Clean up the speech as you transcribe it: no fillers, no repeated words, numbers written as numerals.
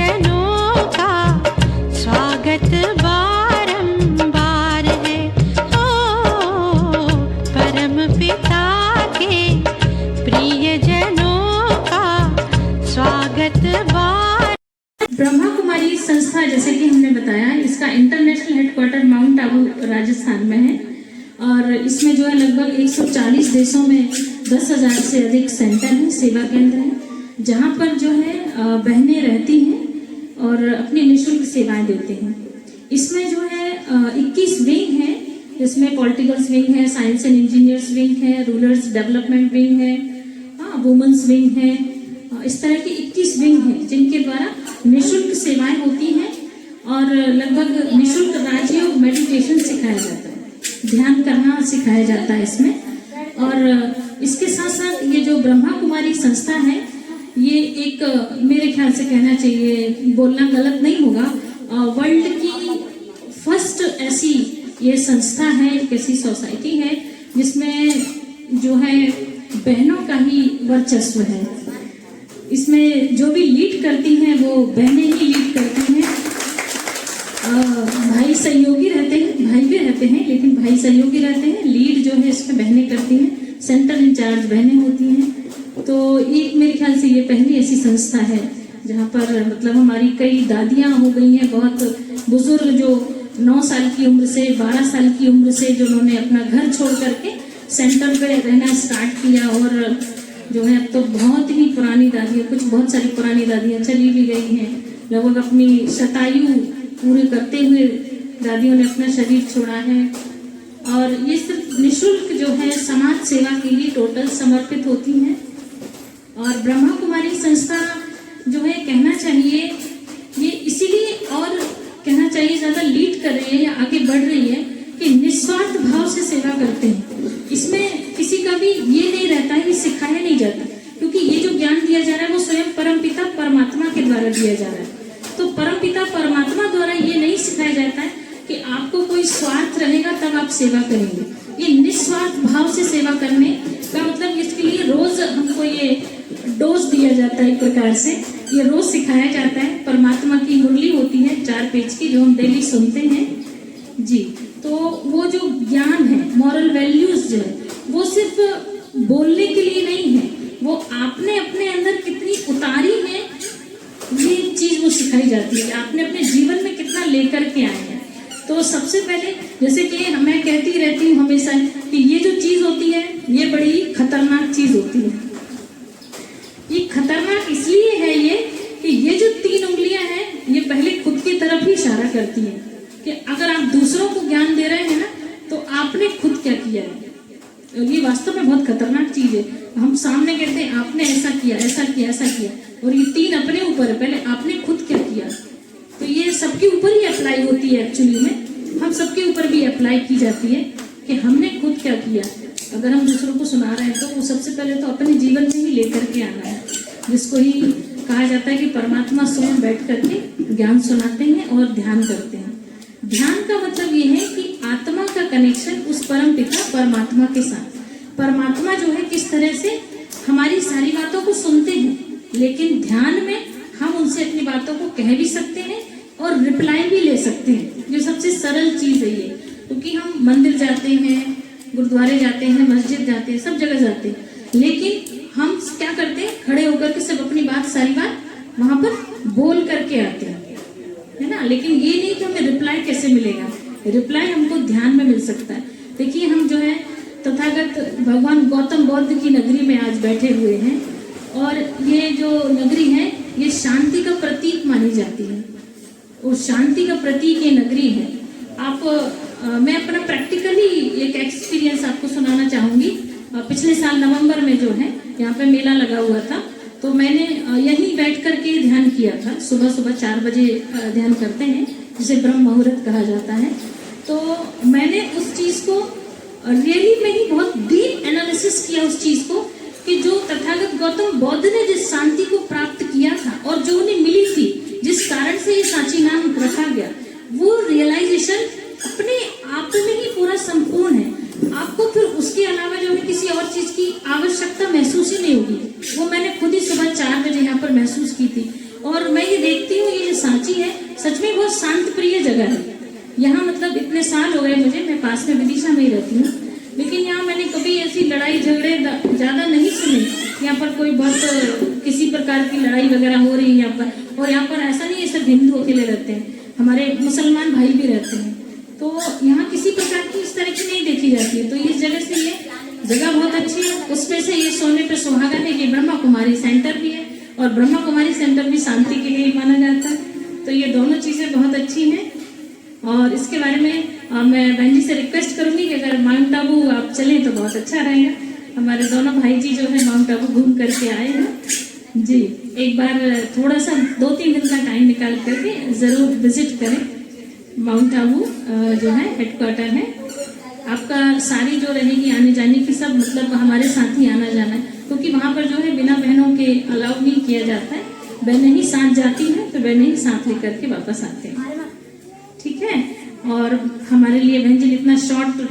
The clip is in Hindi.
जनों का स्वागत बारंबार है। ओ परम पिता के प्रिय जनों का स्वागत बार। ब्रह्मा कुमारी संस्था, जैसे कि हमने बताया, इसका international headquarter mount Abu Rajasthan में है और इसमें जो है लगभग 140 देशों में 10,000 से अधिक सेंटर हैं, सेवा केंद्र हैं, जहाँ पर जो है बहनें रहती हैं और अपनी निःशुल्क सेवाएं देते हैं। इसमें जो है 21 विंग है, जिसमें पॉलिटिकल विंग है, साइंस एंड इंजीनियर्स विंग है, रूरल्स डेवलपमेंट विंग है, वुमेन्स विंग है। इस तरह की 21 विंग है जिनके द्वारा निःशुल्क सेवाएं होती हैं और लगभग निःशुल्क राजयोग मेडिटेशन सिखाया जाता है, ध्यान करना सिखाया जाता है इसमें। और इसके साथ साथ ये जो ब्रह्मा कुमारी संस्था है, ये एक मेरे ख्याल से कहना चाहिए, बोलना गलत नहीं होगा, वर्ल्ड की फर्स्ट ऐसी ये संस्था है, एक ऐसी सोसाइटी है जिसमें जो है बहनों का ही वर्चस्व है। इसमें जो भी लीड करती हैं वो बहनें ही लीड करती हैं। भाई सहयोगी रहते हैं, भाई भी रहते हैं, लेकिन भाई सहयोगी रहते हैं। लीड जो है इसमें बहनें करती हैं, सेंटर इंचार्ज बहनें होती हैं। तो एक मेरे ख्याल से ये पहली ऐसी संस्था है जहाँ पर मतलब हमारी कई दादियाँ हो गई हैं, बहुत बुजुर्ग जो 9 साल की उम्र से 12 साल की उम्र से जो उन्होंने अपना घर छोड़ करके सेंटर पे रहना स्टार्ट किया। और जो है अब तो बहुत ही पुरानी दादियाँ, कुछ बहुत सारी पुरानी दादियाँ चली भी गई हैं, लगभग अपनी शतायु पूरी करते हुए दादियों ने अपना शरीर छोड़ा है। और ये सिर्फ निःशुल्क जो है समाज सेवा के लिए टोटल समर्पित होती हैं। और ब्रह्मा कुमारी संस्था जो है कहना चाहिए ये इसीलिए और कहना चाहिए ज़्यादा लीड कर रही है या आगे बढ़ रही है कि निस्वार्थ भाव से सेवा करते हैं। इसमें किसी का भी ये नहीं रहता है कि सिखाया नहीं जाता, क्योंकि ये जो ज्ञान दिया जा रहा है वो स्वयं परमपिता परमात्मा के द्वारा दिया जा रहा है। तो परमपिता परमात्मा द्वारा ये नहीं सिखाया जाता है कि आपको कोई स्वार्थ रहेगा तब आप सेवा करेंगे। ये निस्वार्थ भाव से सेवा करने का मतलब, इसके लिए रोज हमको ये डोज दिया जाता है, एक प्रकार से ये रोज सिखाया जाता है। परमात्मा की मुरली होती है 4 पेज की, जो हम डेली सुनते हैं जी। तो वो जो ज्ञान है, मॉरल वैल्यूज जो है, वो सिर्फ बोलने के लिए नहीं है, वो आपने अपने अंदर कितनी उतारी है ये चीज वो सिखाई जाती है, आपने अपने जीवन में कितना लेकर के आए हैं। तो सबसे पहले जैसे कि मैं कहती रहती हूँ हमेशा कि ये जो चीज होती है ये बड़ी खतरनाक चीज होती है। ये खतरनाक इसलिए है ये कि ये जो 3 उंगलियां हैं ये पहले खुद की तरफ ही इशारा करती है कि अगर आप दूसरों को ज्ञान दे रहे हैं ना तो आपने खुद क्या किया है। ये वास्तव में बहुत खतरनाक चीज है। हम सामने कहते हैं आपने ऐसा किया, ऐसा किया, ऐसा किया, और ये 3 अपने ऊपर है, पहले आपने खुद क्या किया। तो ये सबके ऊपर ही अप्लाई होती है, एक्चुअली में हम सबके ऊपर भी अप्लाई की जाती है कि हमने खुद क्या किया। अगर हम दूसरों को सुना रहे हैं तो वो सबसे पहले तो अपने जीवन में ही लेकर के आना है, जिसको ही कहा जाता है कि परमात्मा स्वयं बैठ करके ज्ञान सुनाते हैं और ध्यान करते हैं। ध्यान का मतलब ये है कि आत्मा का कनेक्शन उस परम पिता परमात्मा के साथ। परमात्मा जो है किस तरह से हमारी सारी बातों को सुनते हैं, लेकिन ध्यान में हम उनसे अपनी बातों को कह भी सकते हैं और रिप्लाई भी ले सकते हैं, जो सबसे सरल चीज है ये। क्योंकि हम मंदिर जाते हैं, गुरुद्वारे जाते हैं, मस्जिद जाते हैं, सब जगह जाते हैं, लेकिन हम क्या करते हैं, खड़े होकर के सब अपनी बात, सारी बात वहां पर बोल करके आते हैं, है ना। लेकिन ये नहीं कि हमें रिप्लाई कैसे मिलेगा, रिप्लाई हमको ध्यान में मिल सकता है। देखिए हम जो है तथागत भगवान गौतम बुद्ध की नगरी में आज बैठे हुए हैं, और ये जो नगरी है ये शांति का प्रतीक मानी जाती है, और शांति का प्रतीक ये नगरी है। मैं अपना प्रैक्टिकली एक एक्सपीरियंस आपको सुनाना चाहूंगी। पिछले साल नवंबर में जो है यहाँ पे मेला लगा हुआ था, तो मैंने यहीं बैठ करके ध्यान किया था। सुबह सुबह 4 बजे ध्यान करते हैं, जिसे ब्रह्म मुहूर्त कहा जाता है। तो मैंने उस चीज को रियली में ही बहुत डीप एनालिसिस किया उस चीज को, कि जो तथागत गौतम बुद्ध ने जिस शांति को प्राप्त किया था और जो उन्हें मिली थी, जिस कारण से ये सांची नाम रखा गया, वो रियलाइजेशन अपने आप में ही पूरा संपूर्ण है। आपको फिर उसके अलावा जो है किसी और चीज की आवश्यकता महसूस ही नहीं होगी। वो मैंने खुद ही सुबह 4 बजे यहाँ पर महसूस की थी। और मैं ये देखती हूँ, ये सांची है सच में बहुत शांत प्रिय जगह है। यहाँ मतलब इतने साल हो गए मुझे, मैं पास में विदिशा में ही रहती हूँ, लेकिन यहाँ मैंने कभी ऐसी लड़ाई झगड़े ज़्यादा नहीं सुने। यहाँ पर कोई बहुत किसी प्रकार की लड़ाई वगैरह हो रही है यहाँ पर। और यहाँ पर ऐसा नहीं है सिर्फ हिंदू अकेले रहते हैं, हमारे मुसलमान भाई भी रहते हैं। तो यहाँ किसी प्रकार की इस तरह की नहीं देखी जाती है। तो इस जगह से ये जगह बहुत अच्छी है। उसमें से ये सोने पे सुहागा है, ये ब्रह्मा कुमारी सेंटर भी है और ब्रह्मा कुमारी सेंटर भी शांति के लिए माना जाता है। तो ये दोनों चीज़ें बहुत अच्छी हैं। और इसके बारे में मैं बहन जी से रिक्वेस्ट करूंगी कि अगर माउंट आबू आप चलें तो बहुत अच्छा रहेगा। हमारे दोनों भाई जी जो है माउंट आबू घूम करके आए हैं जी। एक बार थोड़ा सा 2-3 दिन का टाइम निकाल करके ज़रूर विजिट करें। माउंट आबू जो है हेडक्वार्टर है आपका। सारी जो रहेगी आने जाने की सब मतलब हमारे साथ ही आना जाना है, क्योंकि वहाँ पर जो है बिना बहनों के अलाउ नहीं किया जाता है। बहनें ही साथ जाती हैं तो बहनें ही साथ लेकर के वापस आते हैं, ठीक है। और हमारे लिए बहन जी ने इतना शॉर्ट